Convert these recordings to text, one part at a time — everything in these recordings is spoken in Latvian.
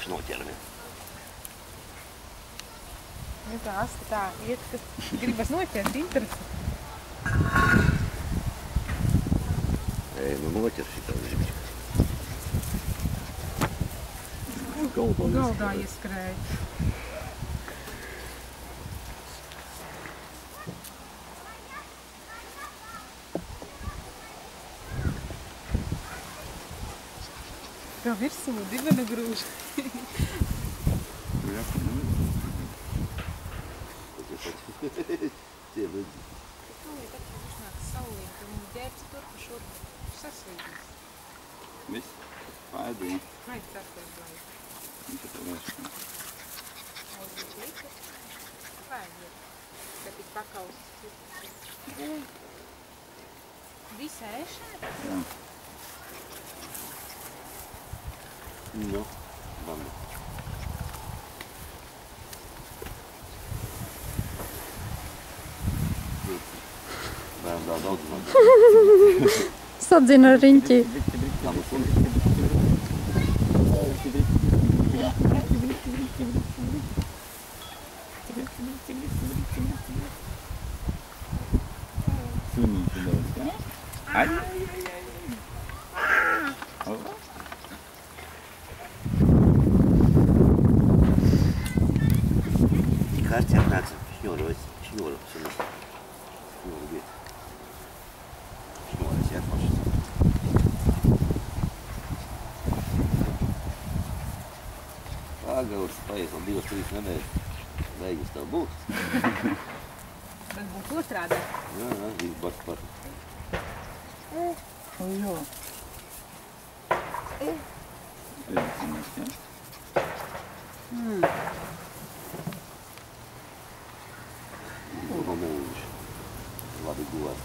forši noķeram. Nu tā Asta tā iet, ka gribas noķert interesi. Ej, nu noķer šitā žibiņu. Galdā ieskrēja. Kā virsū dibena grūž. Tie līdzi. Tūlīt taču uznāca saulīt, ka viņi ģērci tur pa šurp sasvīdīs. Viss? Paēdīja. Vajag tarpēs lai. Viņš ir tev vērš. Aizviet līdzi. Vajag iet. Ka tik pakausas citas. Visa ēšana? Jā. Nu, bambi. Bērni daudz bambi. Sadzina riņķī. Sunīši daudz, jā? Ai! Karts jānāca šņorojas, šņoro sunīs. Šņoro biet. Šņoras jāpašas. Pagaurs, paies vēl 2-3 nedēļas. Beigas tev būs. Bet būtu otrādā. Jā, bija barst par. O, jā. Spēcināts, jā? No mūža. Labi guvās.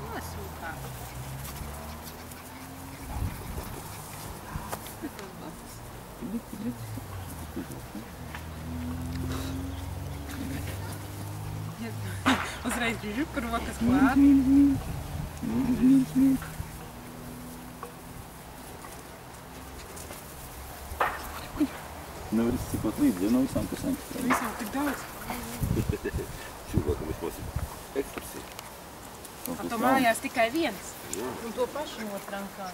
Nosūkā. Uzreiz bija žuka rokas klāt. Nevar izcikot līdzi, jo no visām pusēm. Visām tik daudz. Šūgākam vismaz ekskursija. A to mājās tikai viens. Un to pašu notrankā.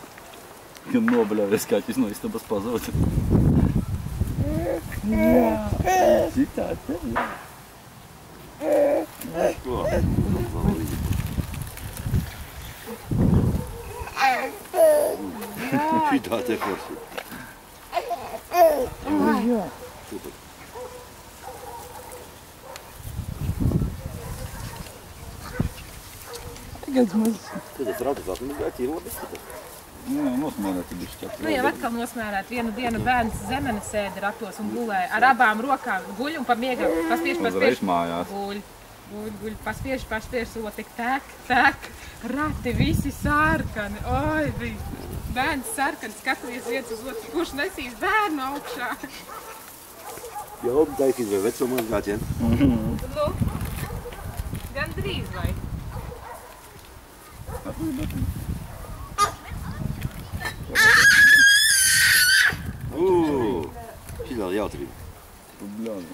Un nobaļāvies kāķis no istabas pazūd. Jā, šitā te, jā. Ko? Šitā te forši. Jā. Super. Tagad maz. Tad es raudu sāku, mēs gāju ķīro biskita. Nu, nosmērēti bišķi ķepri. Nu jau atkal nosmērēt. Vienu dienu bērns zemene sēda ratos un gulēja. Ar abām rokām guļ un pa miegam. Paspiež. Uzreiz mājās. Guļ. Paspiež, sotik. Tek. Rati visi sārkani. Oi, bija. Bērns sarkani skaties viens uz otru. Kurš nesīs bērnu augšā? Jau, daikīt vai vecumās gātien? Nu, gan drīz vai. Šitā jautrība. Bļāni.